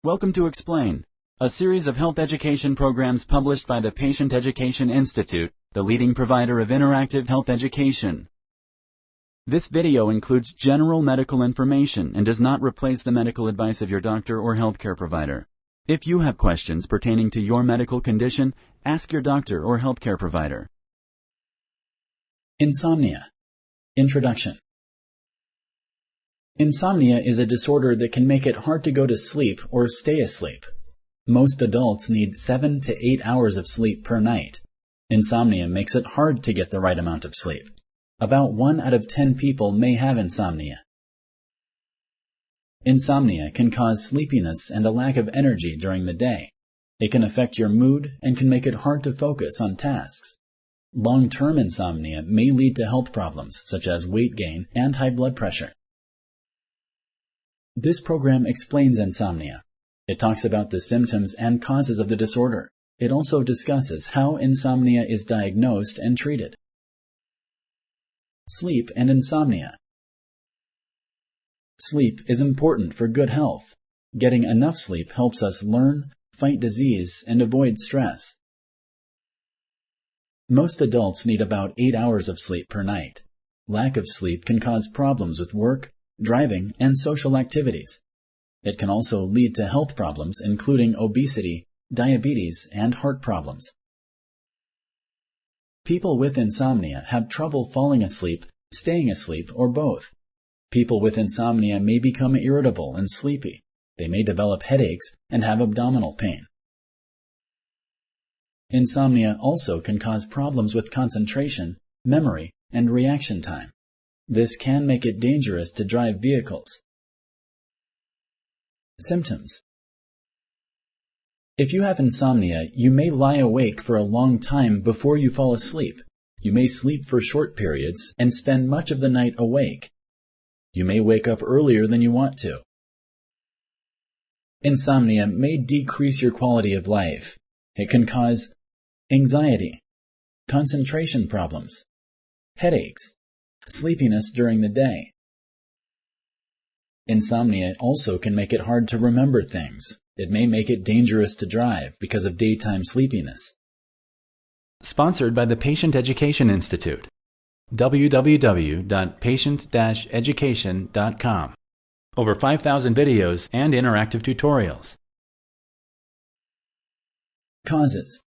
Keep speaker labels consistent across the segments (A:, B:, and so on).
A: Welcome to Explain, a series of health education programs published by the Patient Education Institute, the leading provider of interactive health education. This video includes general medical information and does not replace the medical advice of your doctor or healthcare provider. If you have questions pertaining to your medical condition, ask your doctor or healthcare provider. Insomnia. Introduction. Insomnia is a disorder that can make it hard to go to sleep or stay asleep. Most adults need 7 to 8 hours of sleep per night. Insomnia makes it hard to get the right amount of sleep. About 1 out of 10 people may have insomnia. Insomnia can cause sleepiness and a lack of energy during the day. It can affect your mood and can make it hard to focus on tasks. Long-term insomnia may lead to health problems such as weight gain and high blood pressure. This program explains insomnia. It talks about the symptoms and causes of the disorder. It also discusses how insomnia is diagnosed and treated. Sleep and insomnia. Sleep is important for good health. Getting enough sleep helps us learn, fight disease, and avoid stress. Most adults need about 8 hours of sleep per night. Lack of sleep can cause problems with work, driving, and social activities. It can also lead to health problems including obesity, diabetes, and heart problems. People with insomnia have trouble falling asleep, staying asleep, or both. People with insomnia may become irritable and sleepy. They may develop headaches and have abdominal pain. Insomnia also can cause problems with concentration, memory, and reaction time. This can make it dangerous to drive vehicles. Symptoms. If you have insomnia, you may lie awake for a long time before you fall asleep. You may sleep for short periods and spend much of the night awake. You may wake up earlier than you want to. Insomnia may decrease your quality of life. It can cause anxiety, concentration problems, headaches, sleepiness during the day. Insomnia also can make it hard to remember things. It may make it dangerous to drive because of daytime sleepiness. Sponsored by the Patient Education Institute. www.patient-education.com. Over 5,000 videos and interactive tutorials. Causes.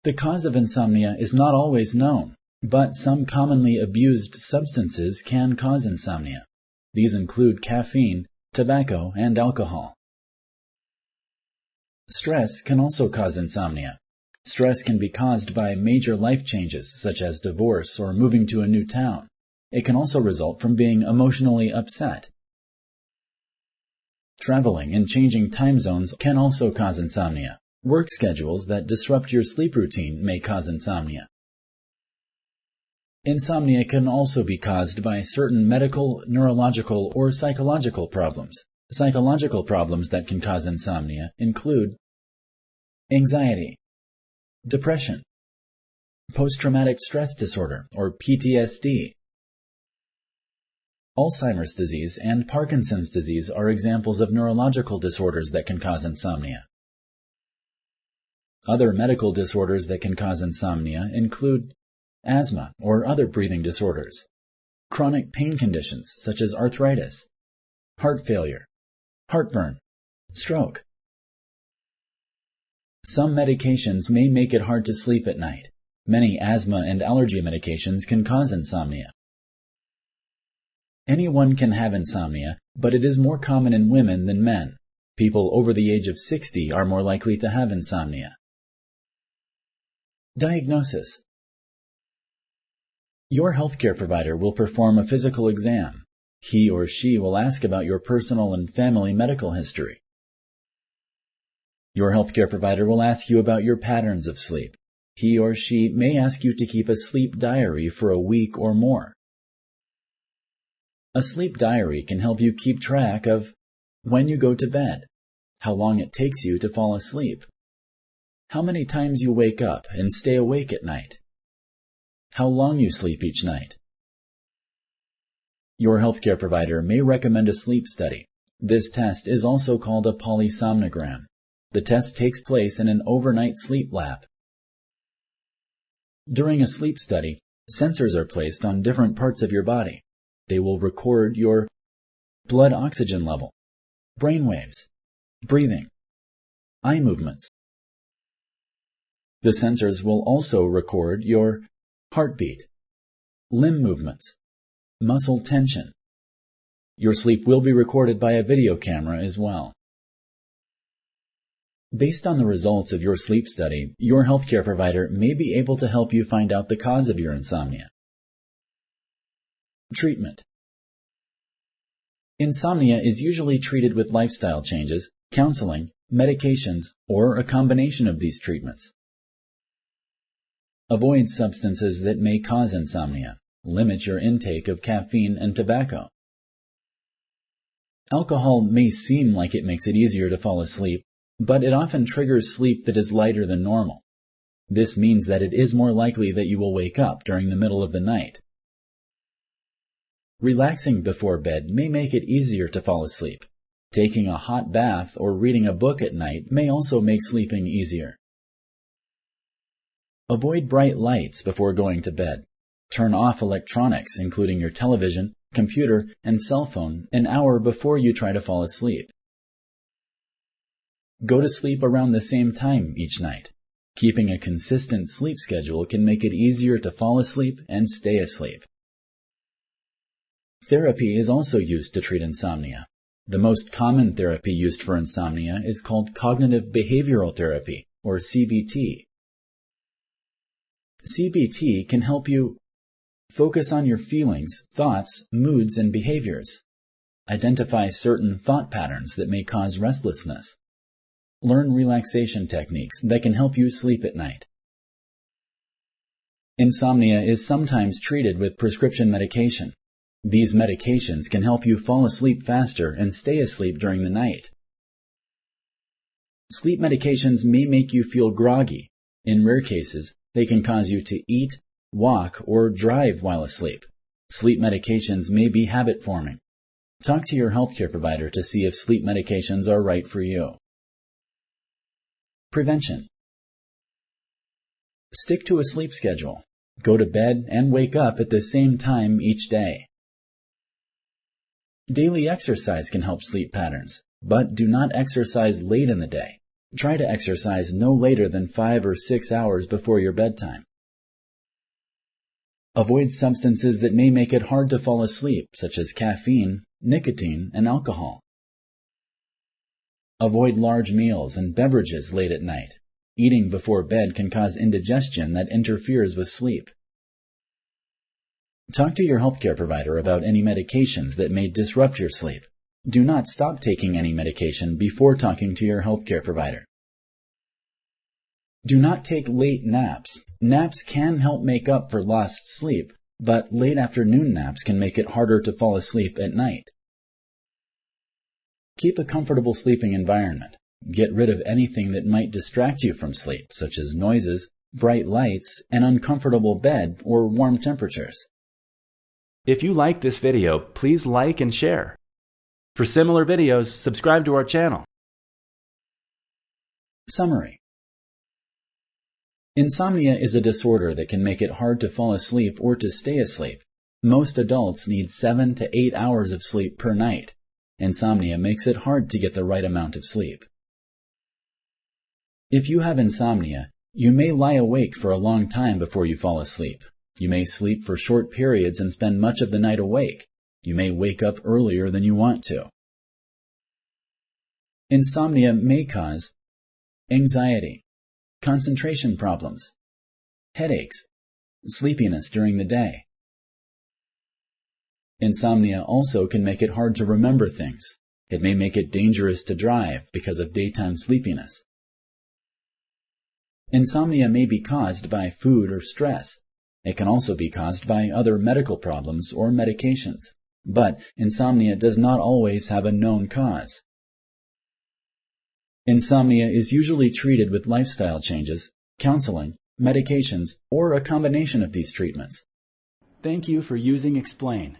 A: The cause of insomnia is not always known, but some commonly abused substances can cause insomnia. These include caffeine, tobacco, and alcohol. Stress can also cause insomnia. Stress can be caused by major life changes such as divorce or moving to a new town. It can also result from being emotionally upset. Traveling and changing time zones can also cause insomnia. Work schedules that disrupt your sleep routine may cause insomnia. Insomnia can also be caused by certain medical, neurological, or psychological problems. Psychological problems that can cause insomnia include anxiety, depression, post-traumatic stress disorder, or PTSD. Alzheimer's disease and Parkinson's disease are examples of neurological disorders that can cause insomnia. Other medical disorders that can cause insomnia include asthma or other breathing disorders, chronic pain conditions such as arthritis, heart failure, heartburn, stroke. Some medications may make it hard to sleep at night. Many asthma and allergy medications can cause insomnia. Anyone can have insomnia, but it is more common in women than men. People over the age of 60 are more likely to have insomnia. Diagnosis. Your healthcare provider will perform a physical exam. He or she will ask about your personal and family medical history. Your healthcare provider will ask you about your patterns of sleep. He or she may ask you to keep a sleep diary for a week or more. A sleep diary can help you keep track of when you go to bed, how long it takes you to fall asleep, how many times you wake up and stay awake at night, how long you sleep each night, Your healthcare provider may recommend a sleep study. This test is also called a polysomnogram. The test takes place in an overnight sleep lab. During a sleep study, sensors are placed on different parts of your body. They will record your blood oxygen level, brain waves, breathing, eye movements. The sensors will also record your heartbeat, limb movements, muscle tension. Your sleep will be recorded by a video camera as well. Based on the results of your sleep study, your healthcare provider may be able to help you find out the cause of your insomnia. Treatment. Insomnia is usually treated with lifestyle changes, counseling, medications, or a combination of these treatments. Avoid substances that may cause insomnia. Limit your intake of caffeine and tobacco. Alcohol may seem like it makes it easier to fall asleep, but it often triggers sleep that is lighter than normal. This means that it is more likely that you will wake up during the middle of the night. Relaxing before bed may make it easier to fall asleep. Taking a hot bath or reading a book at night may also make sleeping easier. Avoid bright lights before going to bed. Turn off electronics, including your television, computer, and cell phone, an hour before you try to fall asleep. Go to sleep around the same time each night. Keeping a consistent sleep schedule can make it easier to fall asleep and stay asleep. Therapy is also used to treat insomnia. The most common therapy used for insomnia is called cognitive behavioral therapy, or CBT. CBT can help you focus on your feelings, thoughts, moods, and behaviors. Identify certain thought patterns that may cause restlessness. Learn relaxation techniques that can help you sleep at night. Insomnia is sometimes treated with prescription medication. These medications can help you fall asleep faster and stay asleep during the night. Sleep medications may make you feel groggy. In rare cases, they can cause you to eat, walk, or drive while asleep. Sleep medications may be habit-forming. Talk to your healthcare provider to see if sleep medications are right for you. Prevention. Stick to a sleep schedule. Go to bed and wake up at the same time each day. Daily exercise can help sleep patterns, but do not exercise late in the day. Try to exercise no later than 5 or 6 hours before your bedtime. Avoid substances that may make it hard to fall asleep, such as caffeine, nicotine, and alcohol. Avoid large meals and beverages late at night. Eating before bed can cause indigestion that interferes with sleep. Talk to your healthcare provider about any medications that may disrupt your sleep. Do not stop taking any medication before talking to your healthcare provider. Do not take late naps. Naps can help make up for lost sleep, but late afternoon naps can make it harder to fall asleep at night. Keep a comfortable sleeping environment. Get rid of anything that might distract you from sleep, such as noises, bright lights, an uncomfortable bed, or warm temperatures.
B: If you like this video, please like and share. For similar videos, subscribe to our channel.
A: Summary. Insomnia is a disorder that can make it hard to fall asleep or to stay asleep. Most adults need 7 to 8 hours of sleep per night. Insomnia makes it hard to get the right amount of sleep. If you have insomnia, you may lie awake for a long time before you fall asleep. You may sleep for short periods and spend much of the night awake. You may wake up earlier than you want to. Insomnia may cause anxiety, concentration problems, headaches, sleepiness during the day. Insomnia also can make it hard to remember things. It may make it dangerous to drive because of daytime sleepiness. Insomnia may be caused by food or stress. It can also be caused by other medical problems or medications, but insomnia does not always have a known cause. Insomnia is usually treated with lifestyle changes, counseling, medications, or a combination of these treatments. Thank you for using Explain.